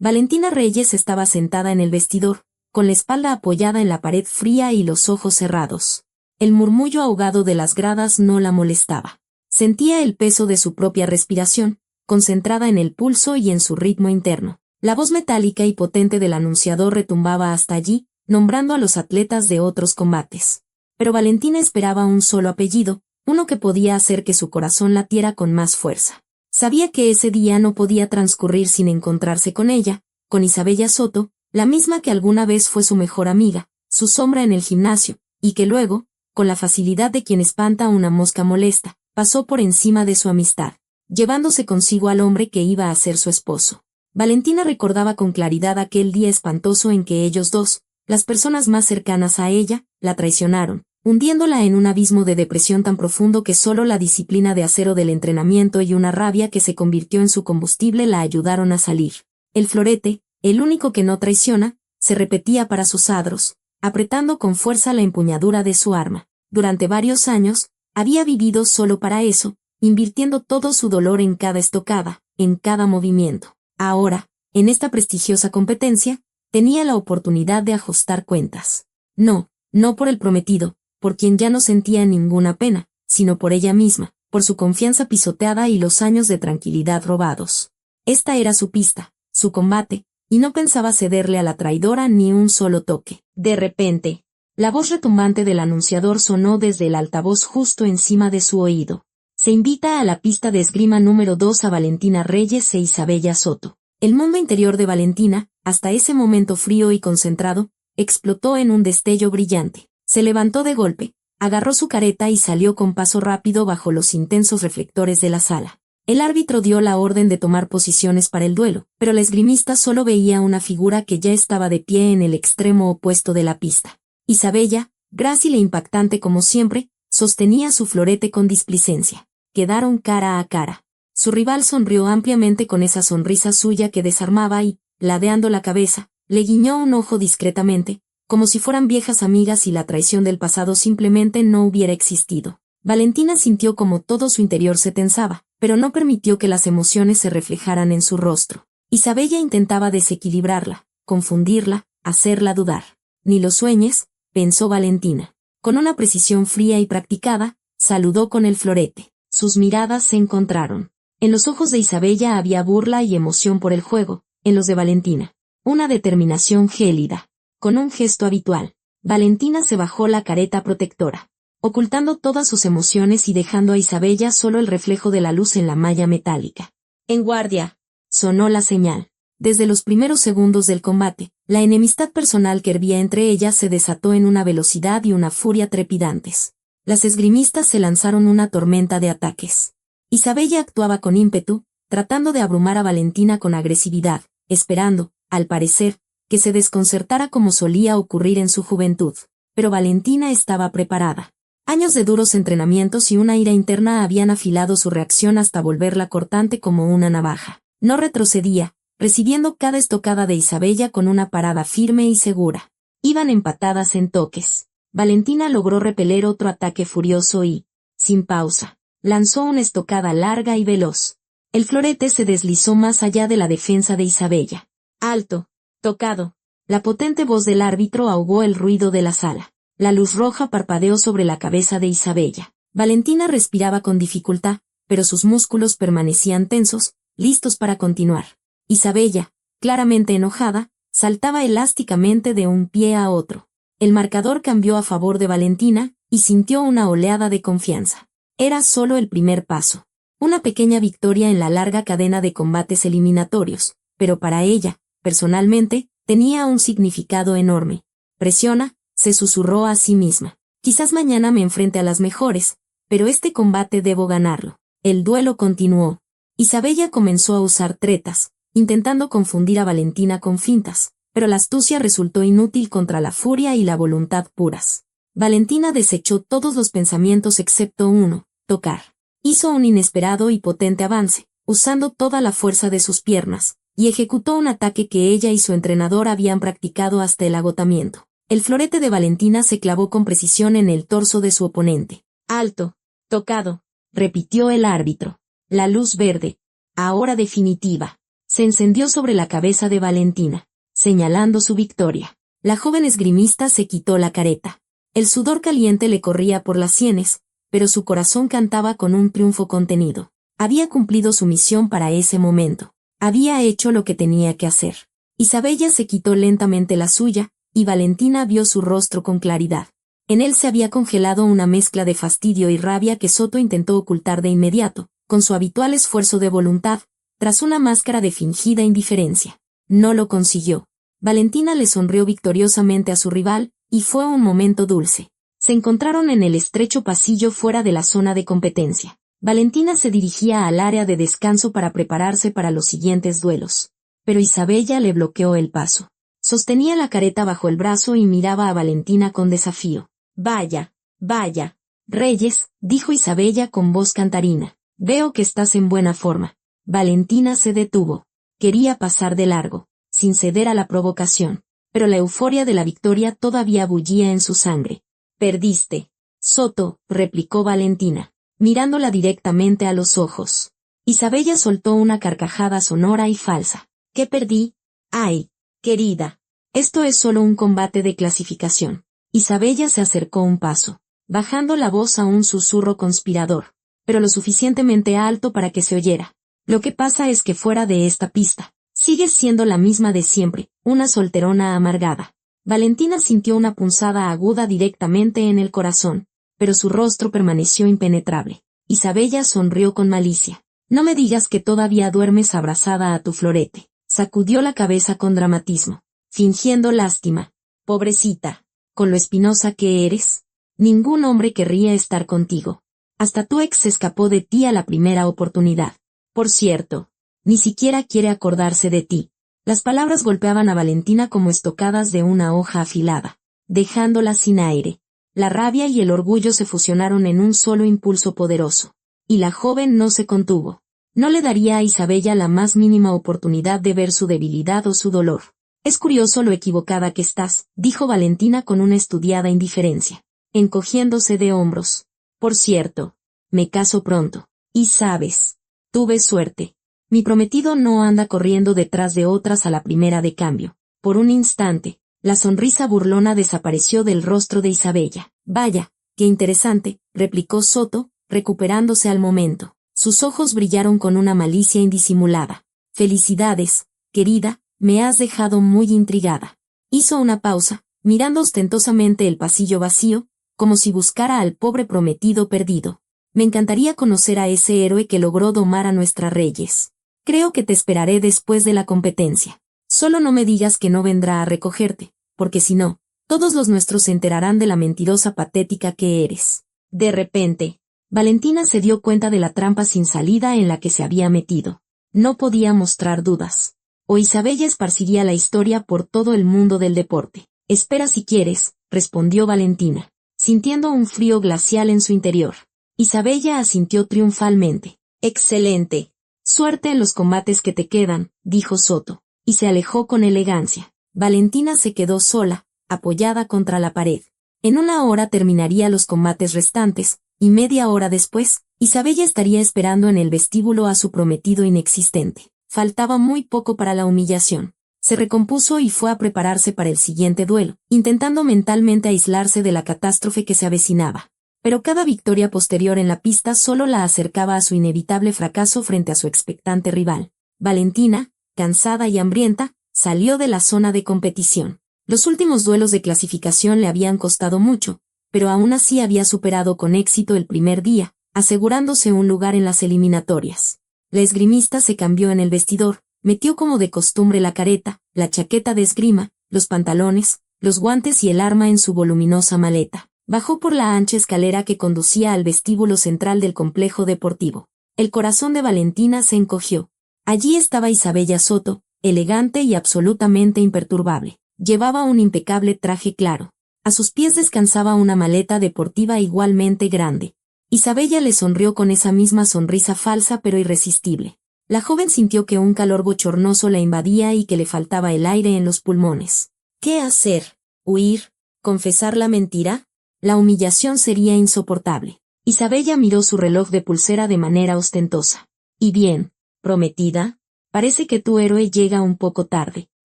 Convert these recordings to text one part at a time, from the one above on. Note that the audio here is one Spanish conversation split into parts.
Valentina Reyes estaba sentada en el vestidor, con la espalda apoyada en la pared fría y los ojos cerrados. El murmullo ahogado de las gradas no la molestaba. Sentía el peso de su propia respiración, concentrada en el pulso y en su ritmo interno. La voz metálica y potente del anunciador retumbaba hasta allí, nombrando a los atletas de otros combates. Pero Valentina esperaba un solo apellido, uno que podía hacer que su corazón latiera con más fuerza. Sabía que ese día no podía transcurrir sin encontrarse con ella, con Isabella Soto, la misma que alguna vez fue su mejor amiga, su sombra en el gimnasio, y que luego, con la facilidad de quien espanta a una mosca molesta, pasó por encima de su amistad, llevándose consigo al hombre que iba a ser su esposo. Valentina recordaba con claridad aquel día espantoso en que ellos dos, las personas más cercanas a ella, la traicionaron, hundiéndola en un abismo de depresión tan profundo que solo la disciplina de acero del entrenamiento y una rabia que se convirtió en su combustible la ayudaron a salir. El florete, el único que no traiciona, se repetía para sus adros, apretando con fuerza la empuñadura de su arma. Durante varios años, había vivido solo para eso, invirtiendo todo su dolor en cada estocada, en cada movimiento. Ahora, en esta prestigiosa competencia, tenía la oportunidad de ajustar cuentas. No por el prometido, por quien ya no sentía ninguna pena, sino por ella misma, por su confianza pisoteada y los años de tranquilidad robados. Esta era su pista, su combate, y no pensaba cederle a la traidora ni un solo toque. De repente, la voz retumbante del anunciador sonó desde el altavoz justo encima de su oído. Se invita a la pista de esgrima número 2 a Valentina Reyes e Isabella Soto. El mundo interior de Valentina, hasta ese momento frío y concentrado, explotó en un destello brillante. Se levantó de golpe, agarró su careta y salió con paso rápido bajo los intensos reflectores de la sala. El árbitro dio la orden de tomar posiciones para el duelo, pero la esgrimista solo veía una figura que ya estaba de pie en el extremo opuesto de la pista. Isabella, grácil e impactante como siempre, sostenía su florete con displicencia. Quedaron cara a cara. Su rival sonrió ampliamente con esa sonrisa suya que desarmaba y, ladeando la cabeza, le guiñó un ojo discretamente, como si fueran viejas amigas y la traición del pasado simplemente no hubiera existido. Valentina sintió como todo su interior se tensaba, pero no permitió que las emociones se reflejaran en su rostro. Isabella intentaba desequilibrarla, confundirla, hacerla dudar. Ni lo sueñes, pensó Valentina. Con una precisión fría y practicada, saludó con el florete. Sus miradas se encontraron. En los ojos de Isabella había burla y emoción por el juego, en los de Valentina, una determinación gélida. Con un gesto habitual, Valentina se bajó la careta protectora, ocultando todas sus emociones y dejando a Isabella solo el reflejo de la luz en la malla metálica. En guardia, sonó la señal. Desde los primeros segundos del combate, la enemistad personal que hervía entre ellas se desató en una velocidad y una furia trepidantes. Las esgrimistas se lanzaron una tormenta de ataques. Isabella actuaba con ímpetu, tratando de abrumar a Valentina con agresividad, esperando, al parecer, que se desconcertara como solía ocurrir en su juventud. Pero Valentina estaba preparada. Años de duros entrenamientos y una ira interna habían afilado su reacción hasta volverla cortante como una navaja. No retrocedía, recibiendo cada estocada de Isabella con una parada firme y segura. Iban empatadas en toques. Valentina logró repeler otro ataque furioso y, sin pausa, lanzó una estocada larga y veloz. El florete se deslizó más allá de la defensa de Isabella. Alto, tocado. La potente voz del árbitro ahogó el ruido de la sala. La luz roja parpadeó sobre la cabeza de Isabella. Valentina respiraba con dificultad, pero sus músculos permanecían tensos, listos para continuar. Isabella, claramente enojada, saltaba elásticamente de un pie a otro. El marcador cambió a favor de Valentina, y sintió una oleada de confianza. Era solo el primer paso. Una pequeña victoria en la larga cadena de combates eliminatorios, pero para ella, personalmente, tenía un significado enorme. Presiona, se susurró a sí misma. Quizás mañana me enfrente a las mejores, pero este combate debo ganarlo. El duelo continuó. Isabella comenzó a usar tretas, intentando confundir a Valentina con fintas, pero la astucia resultó inútil contra la furia y la voluntad puras. Valentina desechó todos los pensamientos excepto uno, tocar. Hizo un inesperado y potente avance, usando toda la fuerza de sus piernas, y ejecutó un ataque que ella y su entrenador habían practicado hasta el agotamiento. El florete de Valentina se clavó con precisión en el torso de su oponente. Alto, tocado, repitió el árbitro. La luz verde, ahora definitiva. se encendió sobre la cabeza de Valentina, señalando su victoria. La joven esgrimista se quitó la careta. El sudor caliente le corría por las sienes, pero su corazón cantaba con un triunfo contenido. Había cumplido su misión para ese momento. Había hecho lo que tenía que hacer. Isabella se quitó lentamente la suya, y Valentina vio su rostro con claridad. En él se había congelado una mezcla de fastidio y rabia que Soto intentó ocultar de inmediato, con su habitual esfuerzo de voluntad, tras una máscara de fingida indiferencia. No lo consiguió. Valentina le sonrió victoriosamente a su rival, y fue un momento dulce. Se encontraron en el estrecho pasillo fuera de la zona de competencia. Valentina se dirigía al área de descanso para prepararse para los siguientes duelos. Pero Isabella le bloqueó el paso. Sostenía la careta bajo el brazo y miraba a Valentina con desafío. Vaya, vaya, Reyes, dijo Isabella con voz cantarina. Veo que estás en buena forma. Valentina se detuvo. Quería pasar de largo, sin ceder a la provocación, pero la euforia de la victoria todavía bullía en su sangre. Perdiste, Soto, replicó Valentina, mirándola directamente a los ojos. Isabella soltó una carcajada sonora y falsa. ¿Qué perdí? Ay, querida. Esto es solo un combate de clasificación. Isabella se acercó un paso, bajando la voz a un susurro conspirador, pero lo suficientemente alto para que se oyera. Lo que pasa es que fuera de esta pista, sigues siendo la misma de siempre, una solterona amargada. Valentina sintió una punzada aguda directamente en el corazón, pero su rostro permaneció impenetrable. Isabella sonrió con malicia. No me digas que todavía duermes abrazada a tu florete. Sacudió la cabeza con dramatismo, fingiendo lástima. Pobrecita, con lo espinosa que eres, ningún hombre querría estar contigo. Hasta tu ex se escapó de ti a la primera oportunidad. Por cierto, ni siquiera quiere acordarse de ti. Las palabras golpeaban a Valentina como estocadas de una hoja afilada, dejándola sin aire. La rabia y el orgullo se fusionaron en un solo impulso poderoso, y la joven no se contuvo. No le daría a Isabella la más mínima oportunidad de ver su debilidad o su dolor. Es curioso lo equivocada que estás, dijo Valentina con una estudiada indiferencia, encogiéndose de hombros. Por cierto, me caso pronto. Y sabes, tuve suerte. Mi prometido no anda corriendo detrás de otras a la primera de cambio. Por un instante, la sonrisa burlona desapareció del rostro de Isabella. Vaya, qué interesante, replicó Soto, recuperándose al momento. Sus ojos brillaron con una malicia indisimulada. Felicidades, querida, me has dejado muy intrigada. Hizo una pausa, mirando ostentosamente el pasillo vacío, como si buscara al pobre prometido perdido. Me encantaría conocer a ese héroe que logró domar a nuestras Reyes. Creo que te esperaré después de la competencia. Solo no me digas que no vendrá a recogerte, porque si no, todos los nuestros se enterarán de la mentirosa patética que eres. De repente, Valentina se dio cuenta de la trampa sin salida en la que se había metido. No podía mostrar dudas. O Isabella esparciría la historia por todo el mundo del deporte. Espera si quieres, respondió Valentina, sintiendo un frío glacial en su interior. Isabella asintió triunfalmente. Excelente. Suerte en los combates que te quedan, dijo Soto, y se alejó con elegancia. Valentina se quedó sola, apoyada contra la pared. En una hora terminaría los combates restantes, y media hora después, Isabella estaría esperando en el vestíbulo a su prometido inexistente. Faltaba muy poco para la humillación. Se recompuso y fue a prepararse para el siguiente duelo, intentando mentalmente aislarse de la catástrofe que se avecinaba. Pero cada victoria posterior en la pista solo la acercaba a su inevitable fracaso frente a su expectante rival. Valentina, cansada y hambrienta, salió de la zona de competición. Los últimos duelos de clasificación le habían costado mucho, pero aún así había superado con éxito el primer día, asegurándose un lugar en las eliminatorias. La esgrimista se cambió en el vestidor, metió como de costumbre la careta, la chaqueta de esgrima, los pantalones, los guantes y el arma en su voluminosa maleta. Bajó por la ancha escalera que conducía al vestíbulo central del complejo deportivo. El corazón de Valentina se encogió. Allí estaba Isabella Soto, elegante y absolutamente imperturbable. Llevaba un impecable traje claro. A sus pies descansaba una maleta deportiva igualmente grande. Isabella le sonrió con esa misma sonrisa falsa pero irresistible. La joven sintió que un calor bochornoso la invadía y que le faltaba el aire en los pulmones. ¿Qué hacer? ¿Huir? ¿Confesar la mentira? La humillación sería insoportable. Isabella miró su reloj de pulsera de manera ostentosa. ¿Y bien, prometida? Parece que tu héroe llega un poco tarde.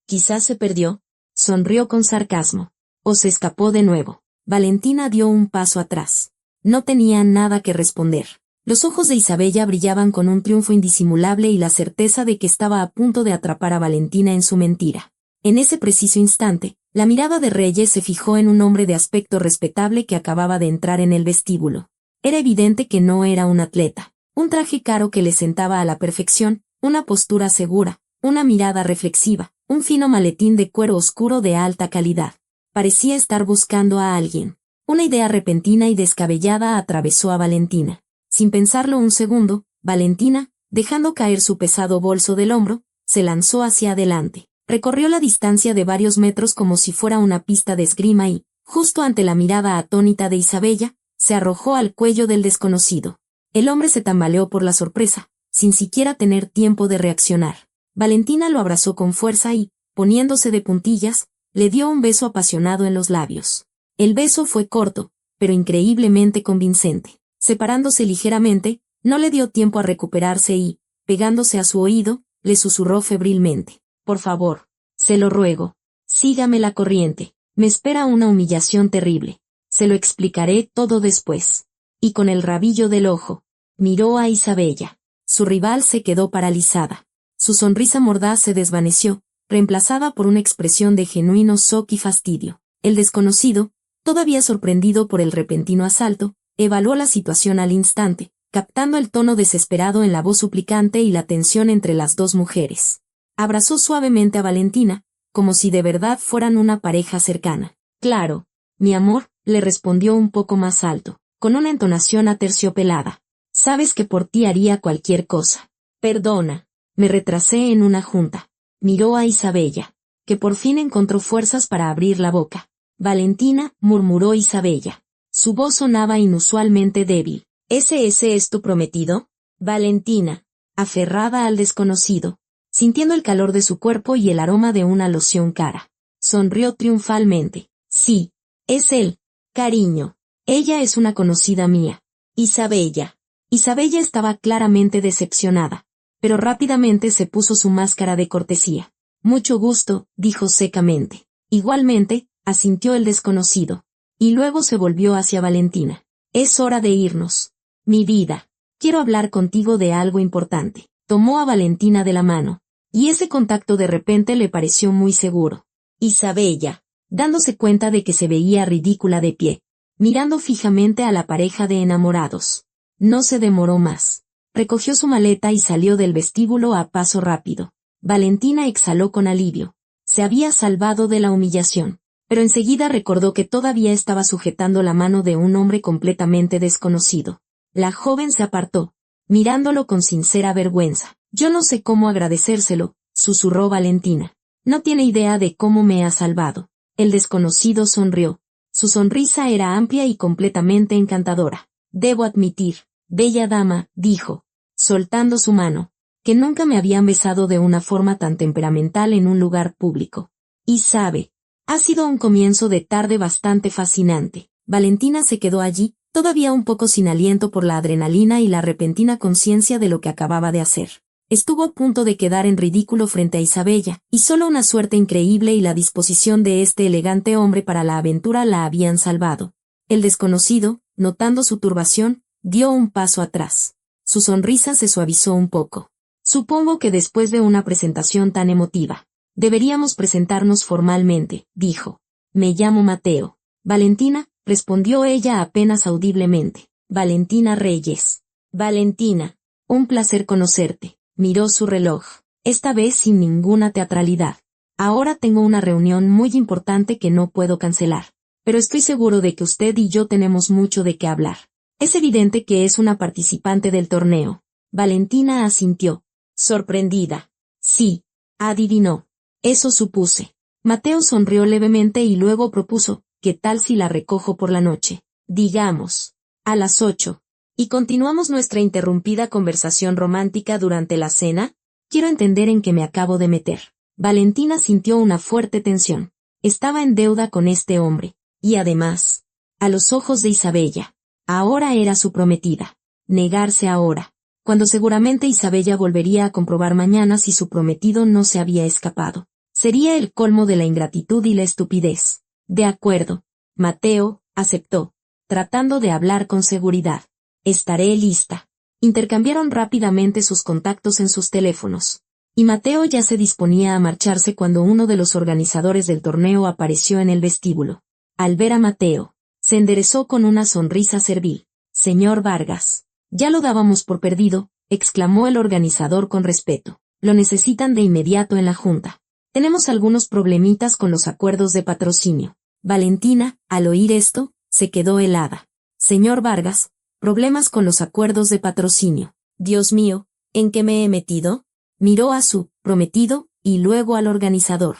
Quizás se perdió. Sonrió con sarcasmo. O se escapó de nuevo. Valentina dio un paso atrás. No tenía nada que responder. Los ojos de Isabella brillaban con un triunfo indisimulable y la certeza de que estaba a punto de atrapar a Valentina en su mentira. En ese preciso instante, la mirada de Reyes se fijó en un hombre de aspecto respetable que acababa de entrar en el vestíbulo. Era evidente que no era un atleta. Un traje caro que le sentaba a la perfección, una postura segura, una mirada reflexiva, un fino maletín de cuero oscuro de alta calidad. Parecía estar buscando a alguien. Una idea repentina y descabellada atravesó a Valentina. Sin pensarlo un segundo, Valentina, dejando caer su pesado bolso del hombro, se lanzó hacia adelante. Recorrió la distancia de varios metros como si fuera una pista de esgrima y, justo ante la mirada atónita de Isabella, se arrojó al cuello del desconocido. El hombre se tambaleó por la sorpresa, sin siquiera tener tiempo de reaccionar. Valentina lo abrazó con fuerza y, poniéndose de puntillas, le dio un beso apasionado en los labios. El beso fue corto, pero increíblemente convincente. Separándose ligeramente, no le dio tiempo a recuperarse y, pegándose a su oído, le susurró febrilmente. Por favor, se lo ruego, sígame la corriente, me espera una humillación terrible. Se lo explicaré todo después. Y con el rabillo del ojo, miró a Isabella. Su rival se quedó paralizada. Su sonrisa mordaz se desvaneció, reemplazada por una expresión de genuino shock y fastidio. El desconocido, todavía sorprendido por el repentino asalto, evaluó la situación al instante, captando el tono desesperado en la voz suplicante y la tensión entre las dos mujeres. Abrazó suavemente a Valentina, como si de verdad fueran una pareja cercana. Claro, mi amor, le respondió un poco más alto, con una entonación aterciopelada. Sabes que por ti haría cualquier cosa. Perdona, me retrasé en una junta. Miró a Isabella, que por fin encontró fuerzas para abrir la boca. Valentina, murmuró Isabella. Su voz sonaba inusualmente débil. ¿Ese es tu prometido? Valentina, aferrada al desconocido, sintiendo el calor de su cuerpo y el aroma de una loción cara. Sonrió triunfalmente. Sí, es él, cariño. Ella es una conocida mía. Isabella. Isabella estaba claramente decepcionada, pero rápidamente se puso su máscara de cortesía. Mucho gusto, dijo secamente. Igualmente, asintió el desconocido. Y luego se volvió hacia Valentina. Es hora de irnos. Mi vida. Quiero hablar contigo de algo importante. Tomó a Valentina de la mano. Y ese contacto de repente le pareció muy seguro. Isabella, dándose cuenta de que se veía ridícula de pie, mirando fijamente a la pareja de enamorados. No se demoró más. Recogió su maleta y salió del vestíbulo a paso rápido. Valentina exhaló con alivio. Se había salvado de la humillación. Pero enseguida recordó que todavía estaba sujetando la mano de un hombre completamente desconocido. La joven se apartó, mirándolo con sincera vergüenza. Yo no sé cómo agradecérselo, susurró Valentina. No tiene idea de cómo me ha salvado. El desconocido sonrió. Su sonrisa era amplia y completamente encantadora. Debo admitir, bella dama, dijo, soltando su mano, que nunca me habían besado de una forma tan temperamental en un lugar público. Y sabe, ha sido un comienzo de tarde bastante fascinante. Valentina se quedó allí, todavía un poco sin aliento por la adrenalina y la repentina conciencia de lo que acababa de hacer. Estuvo a punto de quedar en ridículo frente a Isabella, y solo una suerte increíble y la disposición de este elegante hombre para la aventura la habían salvado. El desconocido, notando su turbación, dio un paso atrás. Su sonrisa se suavizó un poco. Supongo que después de una presentación tan emotiva, deberíamos presentarnos formalmente, dijo. Me llamo Mateo. Valentina, respondió ella apenas audiblemente. Valentina Reyes. Valentina, un placer conocerte. Miró su reloj, esta vez sin ninguna teatralidad. Ahora tengo una reunión muy importante que no puedo cancelar, pero estoy seguro de que usted y yo tenemos mucho de qué hablar. Es evidente que es una participante del torneo. Valentina asintió, sorprendida. Sí, adivinó. Eso supuse. Mateo sonrió levemente y luego propuso, ¿qué tal si la recojo por la noche? Digamos, a las 8. ¿Y continuamos nuestra interrumpida conversación romántica durante la cena? Quiero entender en qué me acabo de meter. Valentina sintió una fuerte tensión. Estaba en deuda con este hombre. Y además, a los ojos de Isabella, ahora era su prometida. Negarse ahora, cuando seguramente Isabella volvería a comprobar mañana si su prometido no se había escapado. Sería el colmo de la ingratitud y la estupidez. De acuerdo. Mateo aceptó, tratando de hablar con seguridad. Estaré lista. Intercambiaron rápidamente sus contactos en sus teléfonos. Y Mateo ya se disponía a marcharse cuando uno de los organizadores del torneo apareció en el vestíbulo. Al ver a Mateo, se enderezó con una sonrisa servil. Señor Vargas. Ya lo dábamos por perdido, exclamó el organizador con respeto. Lo necesitan de inmediato en la junta. Tenemos algunos problemitas con los acuerdos de patrocinio. Valentina, al oír esto, se quedó helada. Señor Vargas, problemas con los acuerdos de patrocinio. Dios mío, ¿en qué me he metido? Miró a su prometido y luego al organizador.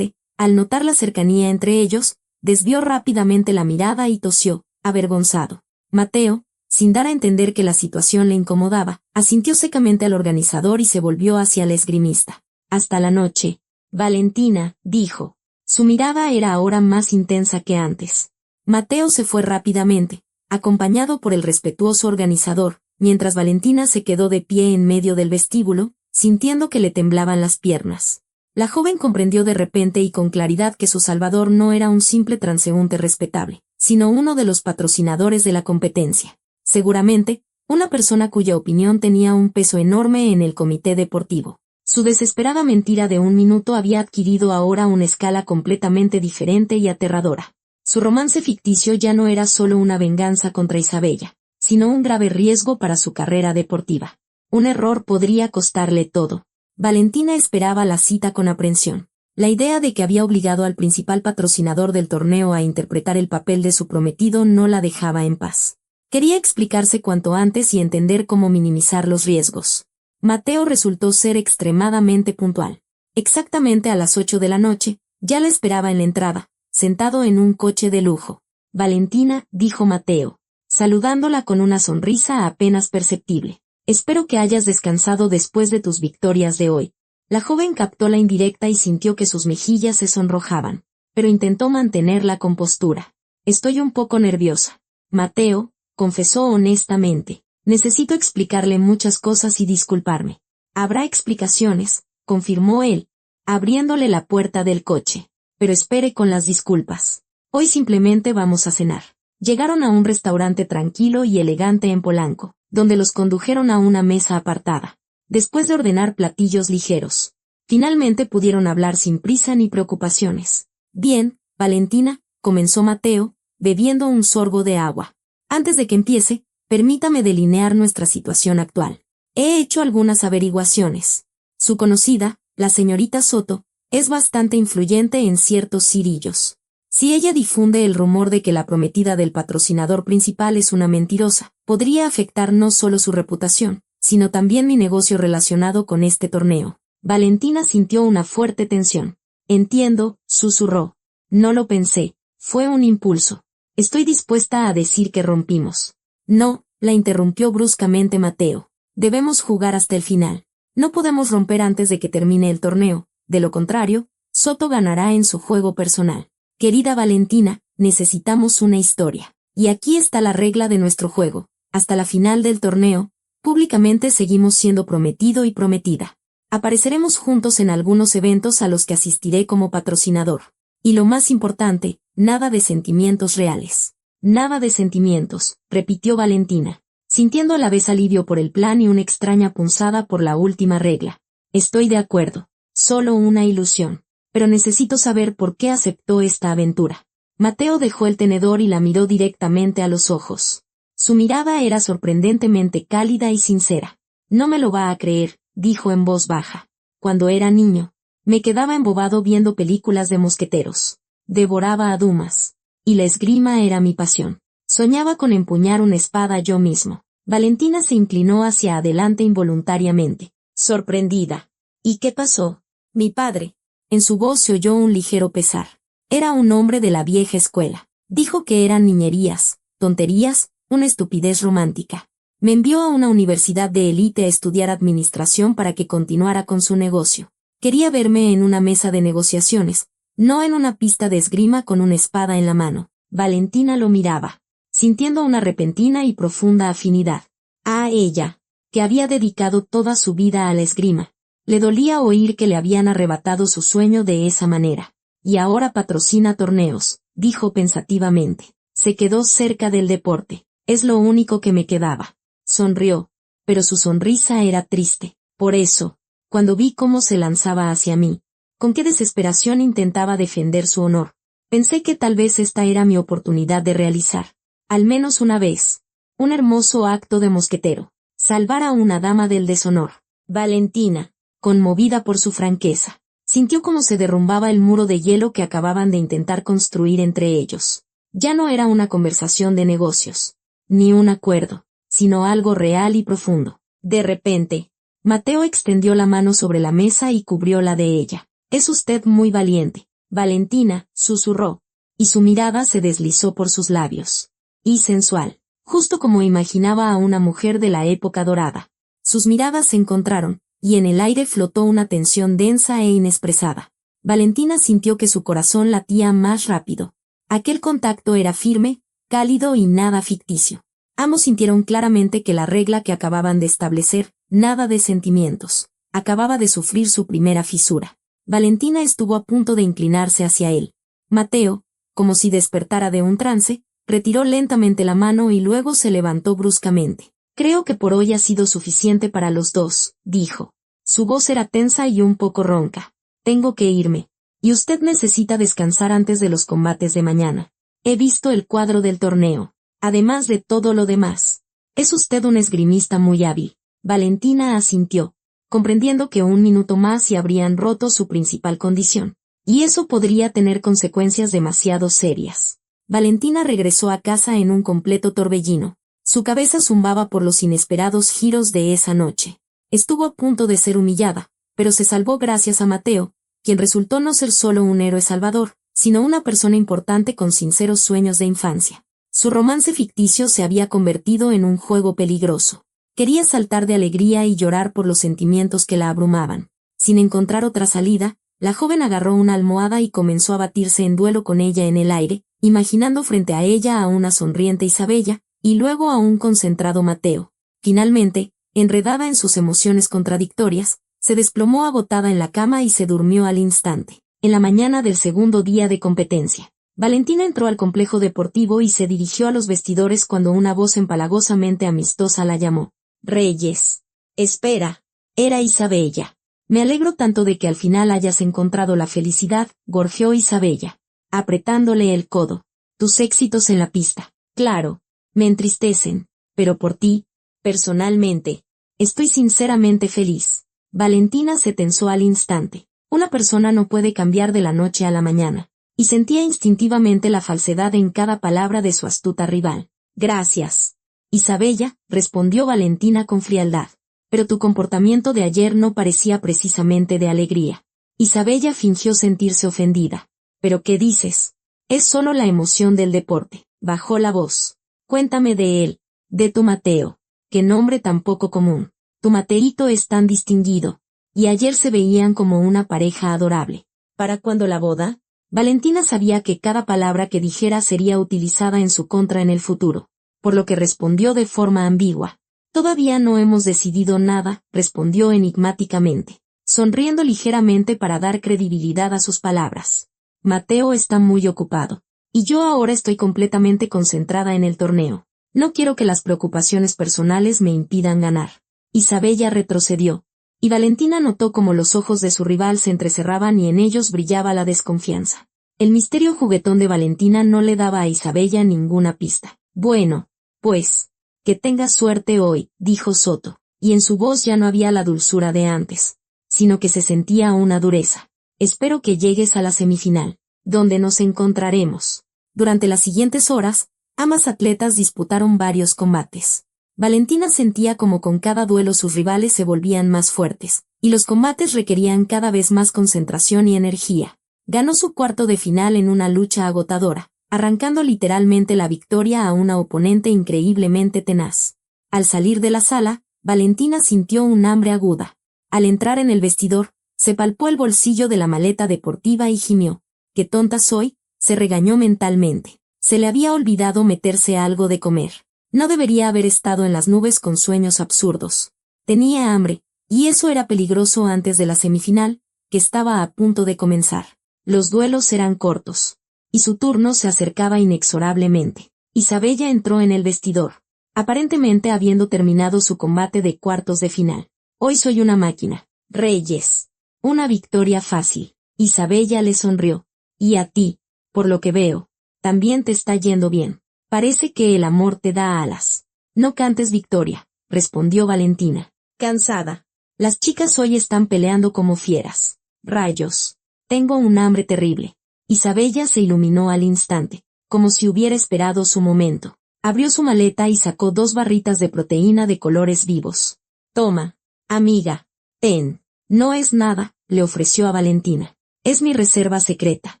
Al notar la cercanía entre ellos, desvió rápidamente la mirada y tosió, avergonzado. Mateo, sin dar a entender que la situación le incomodaba, asintió secamente al organizador y se volvió hacia el esgrimista. Hasta la noche. Valentina, dijo. Su mirada era ahora más intensa que antes. Mateo se fue rápidamente, acompañado por el respetuoso organizador, mientras Valentina se quedó de pie en medio del vestíbulo, sintiendo que le temblaban las piernas. La joven comprendió de repente y con claridad que su salvador no era un simple transeúnte respetable, sino uno de los patrocinadores de la competencia. Seguramente, una persona cuya opinión tenía un peso enorme en el comité deportivo. Su desesperada mentira de un minuto había adquirido ahora una escala completamente diferente y aterradora. Su romance ficticio ya no era solo una venganza contra Isabella, sino un grave riesgo para su carrera deportiva. Un error podría costarle todo. Valentina esperaba la cita con aprensión. La idea de que había obligado al principal patrocinador del torneo a interpretar el papel de su prometido no la dejaba en paz. Quería explicarse cuanto antes y entender cómo minimizar los riesgos. Mateo resultó ser extremadamente puntual. Exactamente a las 8 de la noche, ya la esperaba en la entrada, sentado en un coche de lujo. Valentina, dijo Mateo, saludándola con una sonrisa apenas perceptible. Espero que hayas descansado después de tus victorias de hoy. La joven captó la indirecta y sintió que sus mejillas se sonrojaban, pero intentó mantener la compostura. Estoy un poco nerviosa. Mateo, confesó honestamente. Necesito explicarle muchas cosas y disculparme. Habrá explicaciones, confirmó él, abriéndole la puerta del coche. Pero espere con las disculpas. Hoy simplemente vamos a cenar. Llegaron a un restaurante tranquilo y elegante en Polanco, donde los condujeron a una mesa apartada. Después de ordenar platillos ligeros, finalmente pudieron hablar sin prisa ni preocupaciones. Bien, Valentina, comenzó Mateo, bebiendo un sorbo de agua. Antes de que empiece, permítame delinear nuestra situación actual. He hecho algunas averiguaciones. Su conocida, la señorita Soto, es bastante influyente en ciertos cirillos. Si ella difunde el rumor de que la prometida del patrocinador principal es una mentirosa, podría afectar no solo su reputación, sino también mi negocio relacionado con este torneo. Valentina sintió una fuerte tensión. Entiendo, susurró. No lo pensé, fue un impulso. Estoy dispuesta a decir que rompimos. No, la interrumpió bruscamente Mateo. Debemos jugar hasta el final. No podemos romper antes de que termine el torneo, de lo contrario, Soto ganará en su juego personal. Querida Valentina, necesitamos una historia. Y aquí está la regla de nuestro juego. Hasta la final del torneo, públicamente seguimos siendo prometido y prometida. Apareceremos juntos en algunos eventos a los que asistiré como patrocinador. Y lo más importante, nada de sentimientos reales. Nada de sentimientos, repitió Valentina, sintiendo a la vez alivio por el plan y una extraña punzada por la última regla. Estoy de acuerdo. Solo una ilusión. Pero necesito saber por qué aceptó esta aventura. Mateo dejó el tenedor y la miró directamente a los ojos. Su mirada era sorprendentemente cálida y sincera. No me lo va a creer, dijo en voz baja. Cuando era niño, me quedaba embobado viendo películas de mosqueteros. Devoraba a Dumas. Y la esgrima era mi pasión. Soñaba con empuñar una espada yo mismo. Valentina se inclinó hacia adelante involuntariamente, sorprendida. ¿Y qué pasó? Mi padre. En su voz se oyó un ligero pesar. Era un hombre de la vieja escuela. Dijo que eran niñerías, tonterías, una estupidez romántica. Me envió a una universidad de élite a estudiar administración para que continuara con su negocio. Quería verme en una mesa de negociaciones, no en una pista de esgrima con una espada en la mano. Valentina lo miraba, sintiendo una repentina y profunda afinidad. A ella. que había dedicado toda su vida a la esgrima. Le dolía oír que le habían arrebatado su sueño de esa manera. Y ahora patrocina torneos, dijo pensativamente. Se quedó cerca del deporte. Es lo único que me quedaba. Sonrió, pero su sonrisa era triste. Por eso, cuando vi cómo se lanzaba hacia mí, con qué desesperación intentaba defender su honor, pensé que tal vez esta era mi oportunidad de realizar, al menos una vez, un hermoso acto de mosquetero, salvar a una dama del deshonor. Valentina, conmovida por su franqueza, sintió como se derrumbaba el muro de hielo que acababan de intentar construir entre ellos. Ya no era una conversación de negocios, ni un acuerdo, sino algo real y profundo. De repente, Mateo extendió la mano sobre la mesa y cubrió la de ella. «Es usted muy valiente», Valentina susurró, y su mirada se deslizó por sus labios. Y sensual, justo como imaginaba a una mujer de la época dorada. Sus miradas se encontraron, y en el aire flotó una tensión densa e inexpresada. Valentina sintió que su corazón latía más rápido. Aquel contacto era firme, cálido y nada ficticio. Ambos sintieron claramente que la regla que acababan de establecer, nada de sentimientos, acababa de sufrir su primera fisura. Valentina estuvo a punto de inclinarse hacia él. Mateo, como si despertara de un trance, retiró lentamente la mano y luego se levantó bruscamente. «Creo que por hoy ha sido suficiente para los dos», dijo. Su voz era tensa y un poco ronca. «Tengo que irme. Y usted necesita descansar antes de los combates de mañana. He visto el cuadro del torneo. Además de todo lo demás. Es usted un esgrimista muy hábil». Valentina asintió, comprendiendo que un minuto más y habrían roto su principal condición. Y eso podría tener consecuencias demasiado serias. Valentina regresó a casa en un completo torbellino. Su cabeza zumbaba por los inesperados giros de esa noche. Estuvo a punto de ser humillada, pero se salvó gracias a Mateo, quien resultó no ser solo un héroe salvador, sino una persona importante con sinceros sueños de infancia. Su romance ficticio se había convertido en un juego peligroso. Quería saltar de alegría y llorar por los sentimientos que la abrumaban. Sin encontrar otra salida, la joven agarró una almohada y comenzó a batirse en duelo con ella en el aire, imaginando frente a ella a una sonriente Isabella, y luego a un concentrado Mateo. Finalmente, enredada en sus emociones contradictorias, se desplomó agotada en la cama y se durmió al instante. En la mañana del segundo día de competencia, Valentina entró al complejo deportivo y se dirigió a los vestidores cuando una voz empalagosamente amistosa la llamó. «Reyes. Espera». Era Isabella. «Me alegro tanto de que al final hayas encontrado la felicidad», gorjeó Isabella, apretándole el codo. «Tus éxitos en la pista, claro, me entristecen, pero por ti, personalmente, estoy sinceramente feliz». Valentina se tensó al instante. Una persona no puede cambiar de la noche a la mañana, y sentía instintivamente la falsedad en cada palabra de su astuta rival. «Gracias, Isabella», respondió Valentina con frialdad. «Pero tu comportamiento de ayer no parecía precisamente de alegría». Isabella fingió sentirse ofendida. «¿Pero qué dices? Es solo la emoción del deporte». Bajó la voz. «Cuéntame de él, de tu Mateo. Qué nombre tan poco común. Tu Mateito es tan distinguido. Y ayer se veían como una pareja adorable. ¿Para cuándo la boda?». Valentina sabía que cada palabra que dijera sería utilizada en su contra en el futuro, por lo que respondió de forma ambigua. «Todavía no hemos decidido nada», respondió enigmáticamente, sonriendo ligeramente para dar credibilidad a sus palabras. «Mateo está muy ocupado. Y yo ahora estoy completamente concentrada en el torneo. No quiero que las preocupaciones personales me impidan ganar». Isabella retrocedió, y Valentina notó cómo los ojos de su rival se entrecerraban y en ellos brillaba la desconfianza. El misterio juguetón de Valentina no le daba a Isabella ninguna pista. «Bueno, pues, que tengas suerte hoy», dijo Soto, y en su voz ya no había la dulzura de antes, sino que se sentía una dureza. «Espero que llegues a la semifinal, donde nos encontraremos». Durante las siguientes horas, ambas atletas disputaron varios combates. Valentina sentía como con cada duelo sus rivales se volvían más fuertes, y los combates requerían cada vez más concentración y energía. Ganó su cuarto de final en una lucha agotadora, arrancando literalmente la victoria a una oponente increíblemente tenaz. Al salir de la sala, Valentina sintió un hambre aguda. Al entrar en el vestidor, se palpó el bolsillo de la maleta deportiva y gimió. «Qué tonta soy», se regañó mentalmente. Se le había olvidado meterse algo de comer. No debería haber estado en las nubes con sueños absurdos. Tenía hambre, y eso era peligroso antes de la semifinal, que estaba a punto de comenzar. Los duelos eran cortos, y su turno se acercaba inexorablemente. Isabella entró en el vestidor, aparentemente habiendo terminado su combate de cuartos de final. Hoy soy una máquina, Reyes. Una victoria fácil. Isabella le sonrió. Y a ti, por lo que veo, también te está yendo bien. Parece que el amor te da alas. No cantes victoria, respondió Valentina. Cansada. Las chicas hoy están peleando como fieras. Rayos. Tengo un hambre terrible. Isabella se iluminó al instante, como si hubiera esperado su momento. Abrió su maleta y sacó 2 barritas de proteína de colores vivos. Toma, amiga. Ten. No es nada, le ofreció a Valentina. Es mi reserva secreta.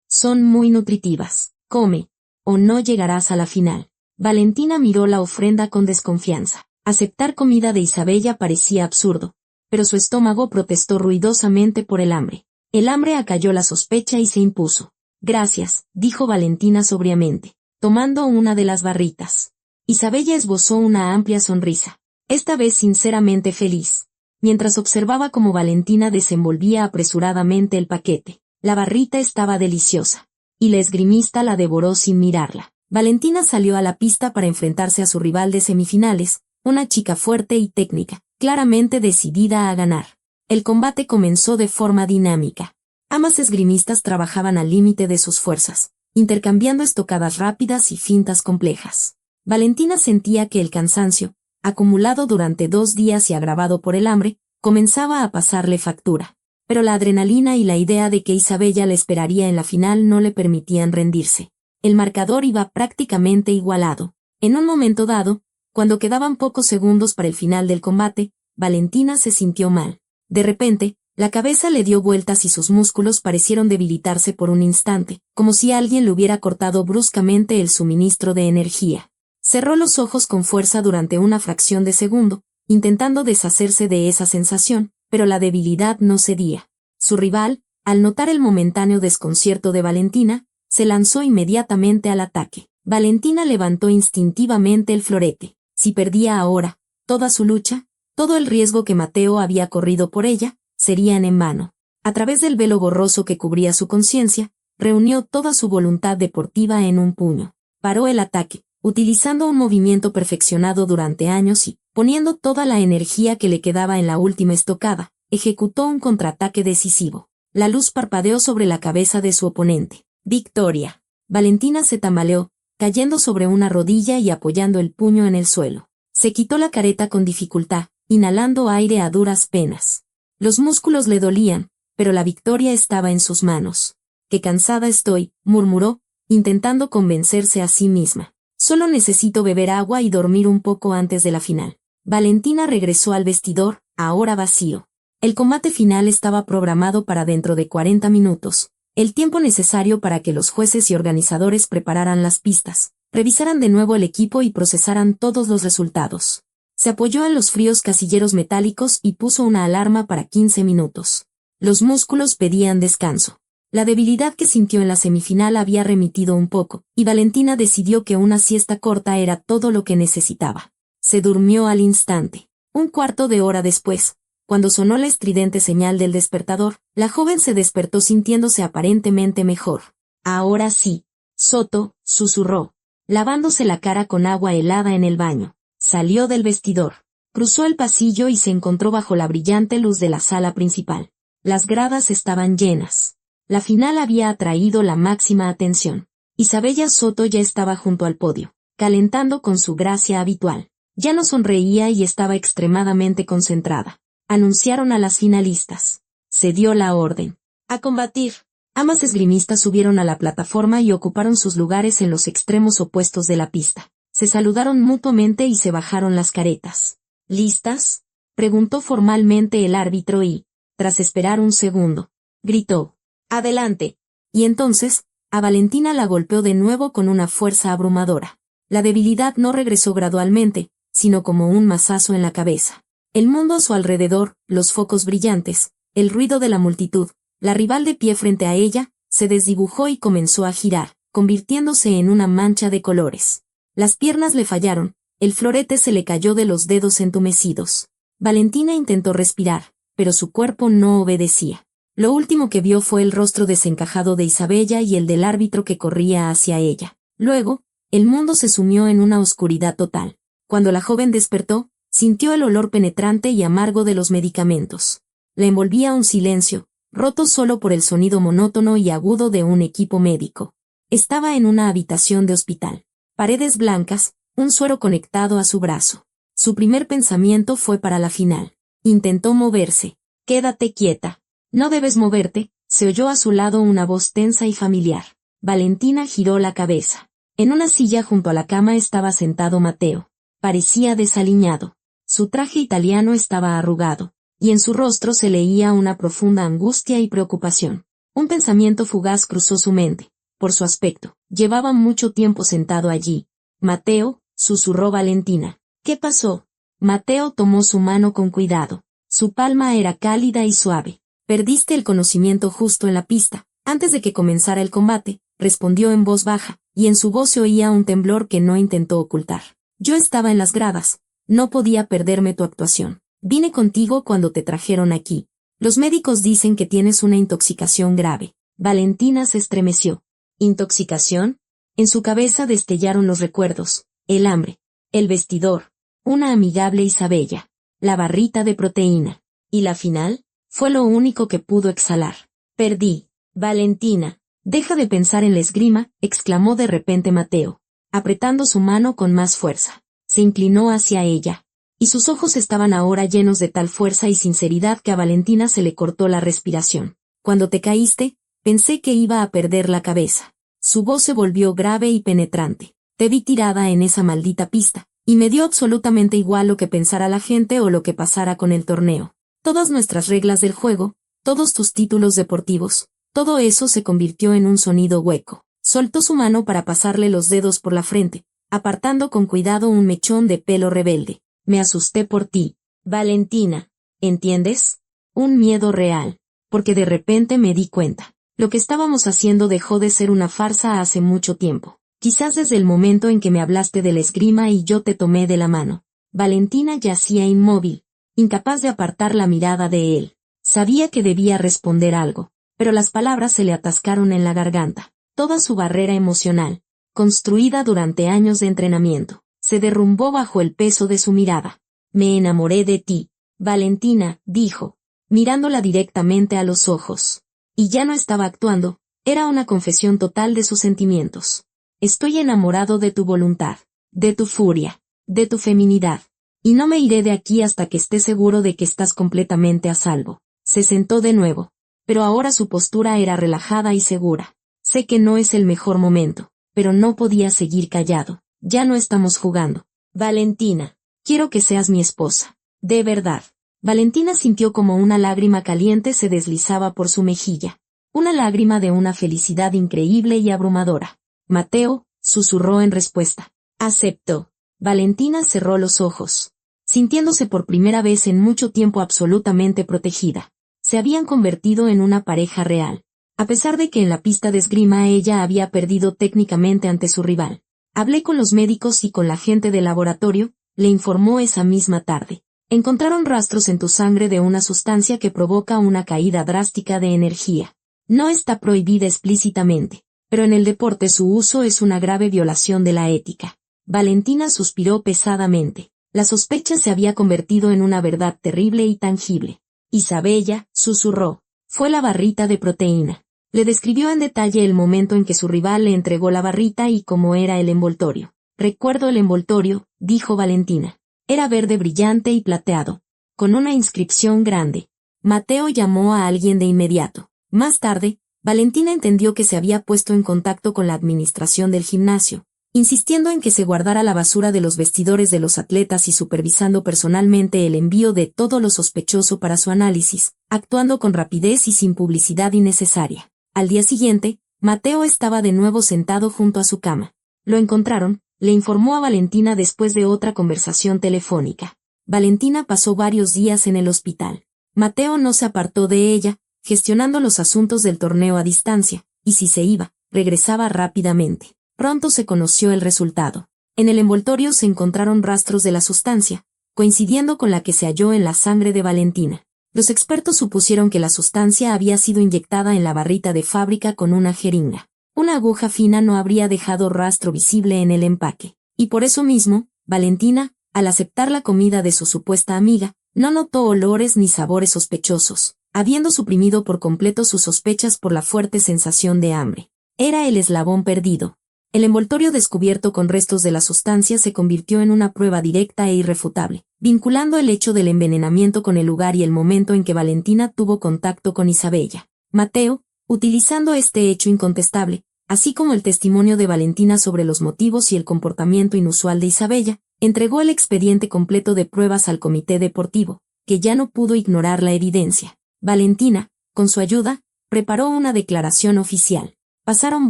Son muy nutritivas. Come, o no llegarás a la final. Valentina miró la ofrenda con desconfianza. Aceptar comida de Isabella parecía absurdo, pero su estómago protestó ruidosamente por el hambre. El hambre acalló la sospecha y se impuso. Gracias, dijo Valentina sobriamente, tomando una de las barritas. Isabella esbozó una amplia sonrisa, esta vez sinceramente feliz, mientras observaba cómo Valentina desenvolvía apresuradamente el paquete. La barrita estaba deliciosa, y la esgrimista la devoró sin mirarla. Valentina salió a la pista para enfrentarse a su rival de semifinales, una chica fuerte y técnica, claramente decidida a ganar. El combate comenzó de forma dinámica. Ambas esgrimistas trabajaban al límite de sus fuerzas, intercambiando estocadas rápidas y fintas complejas. Valentina sentía que el cansancio, acumulado durante 2 días y agravado por el hambre, comenzaba a pasarle factura. Pero la adrenalina y la idea de que Isabella le esperaría en la final no le permitían rendirse. El marcador iba prácticamente igualado. En un momento dado, cuando quedaban pocos segundos para el final del combate, Valentina se sintió mal. De repente, la cabeza le dio vueltas y sus músculos parecieron debilitarse por un instante, como si alguien le hubiera cortado bruscamente el suministro de energía. Cerró los ojos con fuerza durante una fracción de segundo, intentando deshacerse de esa sensación, pero la debilidad no cedía. Su rival, al notar el momentáneo desconcierto de Valentina, se lanzó inmediatamente al ataque. Valentina levantó instintivamente el florete. Si perdía ahora, toda su lucha, todo el riesgo que Mateo había corrido por ella, serían en vano. A través del velo borroso que cubría su conciencia, reunió toda su voluntad deportiva en un puño. Paró el ataque, utilizando un movimiento perfeccionado durante años y, poniendo toda la energía que le quedaba en la última estocada, ejecutó un contraataque decisivo. La luz parpadeó sobre la cabeza de su oponente. ¡Victoria! Valentina se tambaleó, cayendo sobre una rodilla y apoyando el puño en el suelo. Se quitó la careta con dificultad, inhalando aire a duras penas. Los músculos le dolían, pero la victoria estaba en sus manos. ¡Qué cansada estoy!, murmuró, intentando convencerse a sí misma. Solo necesito beber agua y dormir un poco antes de la final. Valentina regresó al vestidor, ahora vacío. El combate final estaba programado para dentro de 40 minutos, el tiempo necesario para que los jueces y organizadores prepararan las pistas, revisaran de nuevo el equipo y procesaran todos los resultados. Se apoyó en los fríos casilleros metálicos y puso una alarma para 15 minutos. Los músculos pedían descanso. La debilidad que sintió en la semifinal había remitido un poco, y Valentina decidió que una siesta corta era todo lo que necesitaba. Se durmió al instante. Un cuarto de hora después, cuando sonó la estridente señal del despertador, la joven se despertó sintiéndose aparentemente mejor. Ahora sí, Soto, susurró, lavándose la cara con agua helada en el baño. Salió del vestidor, cruzó el pasillo y se encontró bajo la brillante luz de la sala principal. Las gradas estaban llenas. La final había atraído la máxima atención. Isabella Soto ya estaba junto al podio, calentando con su gracia habitual. Ya no sonreía y estaba extremadamente concentrada. Anunciaron a las finalistas. Se dio la orden. ¡A combatir! Ambas esgrimistas subieron a la plataforma y ocuparon sus lugares en los extremos opuestos de la pista. Se saludaron mutuamente y se bajaron las caretas. ¿Listas?, preguntó formalmente el árbitro y, tras esperar un segundo, gritó: ¡Adelante! Y entonces, a Valentina la golpeó de nuevo con una fuerza abrumadora. La debilidad no regresó gradualmente, sino como un mazazo en la cabeza. El mundo a su alrededor, los focos brillantes, el ruido de la multitud, la rival de pie frente a ella, se desdibujó y comenzó a girar, convirtiéndose en una mancha de colores. Las piernas le fallaron, el florete se le cayó de los dedos entumecidos. Valentina intentó respirar, pero su cuerpo no obedecía. Lo último que vio fue el rostro desencajado de Isabella y el del árbitro que corría hacia ella. Luego, el mundo se sumió en una oscuridad total. Cuando la joven despertó, sintió el olor penetrante y amargo de los medicamentos. La envolvía un silencio, roto solo por el sonido monótono y agudo de un equipo médico. Estaba en una habitación de hospital. Paredes blancas, un suero conectado a su brazo. Su primer pensamiento fue para la final. Intentó moverse. «Quédate quieta. No debes moverte», se oyó a su lado una voz tensa y familiar. Valentina giró la cabeza. En una silla junto a la cama estaba sentado Mateo. Parecía desaliñado. Su traje italiano estaba arrugado, y en su rostro se leía una profunda angustia y preocupación. Un pensamiento fugaz cruzó su mente. Por su aspecto, llevaba mucho tiempo sentado allí. «Mateo», susurró Valentina. «¿Qué pasó?» Mateo tomó su mano con cuidado. Su palma era cálida y suave. «Perdiste el conocimiento justo en la pista, antes de que comenzara el combate», respondió en voz baja, y en su voz se oía un temblor que no intentó ocultar. «Yo estaba en las gradas. No podía perderme tu actuación. Vine contigo cuando te trajeron aquí. Los médicos dicen que tienes una intoxicación grave». Valentina se estremeció. ¿Intoxicación? En su cabeza destellaron los recuerdos, el hambre, el vestidor, una amigable Isabella, la barrita de proteína. ¿Y la final? Fue lo único que pudo exhalar. «Perdí. Valentina, deja de pensar en la esgrima», exclamó de repente Mateo, apretando su mano con más fuerza. Se inclinó hacia ella, y sus ojos estaban ahora llenos de tal fuerza y sinceridad que a Valentina se le cortó la respiración. «Cuando te caíste, pensé que iba a perder la cabeza». Su voz se volvió grave y penetrante. «Te vi tirada en esa maldita pista, y me dio absolutamente igual lo que pensara la gente o lo que pasara con el torneo. Todas nuestras reglas del juego, todos tus títulos deportivos, todo eso se convirtió en un sonido hueco». Soltó su mano para pasarle los dedos por la frente, apartando con cuidado un mechón de pelo rebelde. «Me asusté por ti, Valentina. ¿Entiendes? Un miedo real. Porque de repente me di cuenta. Lo que estábamos haciendo dejó de ser una farsa hace mucho tiempo. Quizás desde el momento en que me hablaste de la esgrima y yo te tomé de la mano». Valentina yacía inmóvil, incapaz de apartar la mirada de él. Sabía que debía responder algo, pero las palabras se le atascaron en la garganta. Toda su barrera emocional, construida durante años de entrenamiento, se derrumbó bajo el peso de su mirada. «Me enamoré de ti, Valentina», dijo, mirándola directamente a los ojos. Y ya no estaba actuando, era una confesión total de sus sentimientos. «Estoy enamorado de tu voluntad, de tu furia, de tu feminidad. Y no me iré de aquí hasta que esté seguro de que estás completamente a salvo». Se sentó de nuevo, pero ahora su postura era relajada y segura. «Sé que no es el mejor momento, pero no podía seguir callado. Ya no estamos jugando. Valentina, quiero que seas mi esposa. De verdad». Valentina sintió como una lágrima caliente se deslizaba por su mejilla. Una lágrima de una felicidad increíble y abrumadora. «Mateo», susurró en respuesta. «Acepto». Valentina cerró los ojos, sintiéndose por primera vez en mucho tiempo absolutamente protegida. Se habían convertido en una pareja real. A pesar de que en la pista de esgrima ella había perdido técnicamente ante su rival. «Hablé con los médicos y con la gente del laboratorio», le informó esa misma tarde. «Encontraron rastros en tu sangre de una sustancia que provoca una caída drástica de energía. No está prohibida explícitamente, pero en el deporte su uso es una grave violación de la ética». Valentina suspiró pesadamente. La sospecha se había convertido en una verdad terrible y tangible. «Isabella», susurró, «fue la barrita de proteína». Le describió en detalle el momento en que su rival le entregó la barrita y cómo era el envoltorio. «Recuerdo el envoltorio», dijo Valentina. Era verde brillante y plateado, con una inscripción grande. Mateo llamó a alguien de inmediato. Más tarde, Valentina entendió que se había puesto en contacto con la administración del gimnasio, insistiendo en que se guardara la basura de los vestidores de los atletas y supervisando personalmente el envío de todo lo sospechoso para su análisis, actuando con rapidez y sin publicidad innecesaria. Al día siguiente, Mateo estaba de nuevo sentado junto a su cama. Lo encontraron, le informó a Valentina después de otra conversación telefónica. Valentina pasó varios días en el hospital. Mateo no se apartó de ella, gestionando los asuntos del torneo a distancia, y si se iba, regresaba rápidamente. Pronto se conoció el resultado. En el envoltorio se encontraron rastros de la sustancia, coincidiendo con la que se halló en la sangre de Valentina. Los expertos supusieron que la sustancia había sido inyectada en la barrita de fábrica con una jeringa. Una aguja fina no habría dejado rastro visible en el empaque. Y por eso mismo, Valentina, al aceptar la comida de su supuesta amiga, no notó olores ni sabores sospechosos, habiendo suprimido por completo sus sospechas por la fuerte sensación de hambre. Era el eslabón perdido. El envoltorio descubierto con restos de la sustancia se convirtió en una prueba directa e irrefutable, vinculando el hecho del envenenamiento con el lugar y el momento en que Valentina tuvo contacto con Isabella. Mateo, utilizando este hecho incontestable, así como el testimonio de Valentina sobre los motivos y el comportamiento inusual de Isabella, entregó el expediente completo de pruebas al comité deportivo, que ya no pudo ignorar la evidencia. Valentina, con su ayuda, preparó una declaración oficial. Pasaron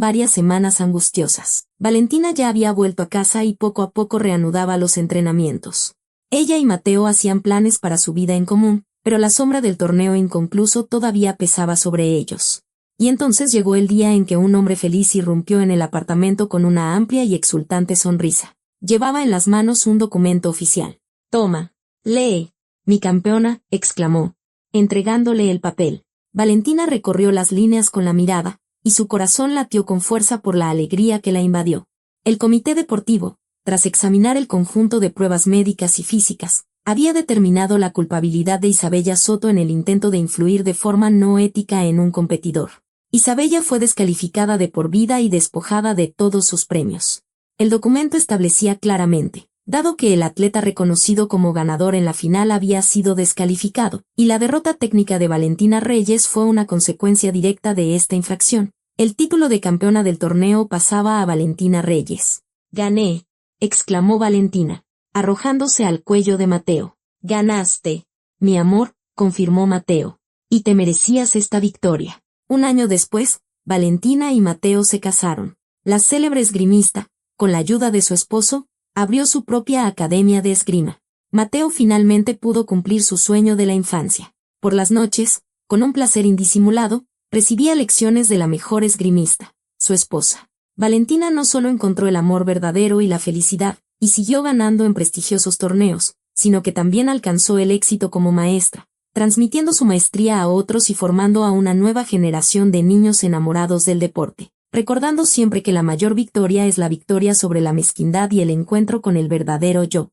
varias semanas angustiosas. Valentina ya había vuelto a casa y poco a poco reanudaba los entrenamientos. Ella y Mateo hacían planes para su vida en común, pero la sombra del torneo inconcluso todavía pesaba sobre ellos. Y entonces llegó el día en que un hombre feliz irrumpió en el apartamento con una amplia y exultante sonrisa. Llevaba en las manos un documento oficial. «Toma, lee, mi campeona», exclamó, entregándole el papel. Valentina recorrió las líneas con la mirada, y su corazón latió con fuerza por la alegría que la invadió. El comité deportivo, tras examinar el conjunto de pruebas médicas y físicas, había determinado la culpabilidad de Isabella Soto en el intento de influir de forma no ética en un competidor. Isabella fue descalificada de por vida y despojada de todos sus premios. El documento establecía claramente, dado que el atleta reconocido como ganador en la final había sido descalificado, y la derrota técnica de Valentina Reyes fue una consecuencia directa de esta infracción, el título de campeona del torneo pasaba a Valentina Reyes. «Gané», exclamó Valentina, arrojándose al cuello de Mateo. «Ganaste, mi amor», confirmó Mateo. «Y te merecías esta victoria». Un año después, Valentina y Mateo se casaron. La célebre esgrimista, con la ayuda de su esposo, abrió su propia academia de esgrima. Mateo finalmente pudo cumplir su sueño de la infancia. Por las noches, con un placer indisimulado, recibía lecciones de la mejor esgrimista, su esposa. Valentina no solo encontró el amor verdadero y la felicidad, y siguió ganando en prestigiosos torneos, sino que también alcanzó el éxito como maestra, transmitiendo su maestría a otros y formando a una nueva generación de niños enamorados del deporte, recordando siempre que la mayor victoria es la victoria sobre la mezquindad y el encuentro con el verdadero yo.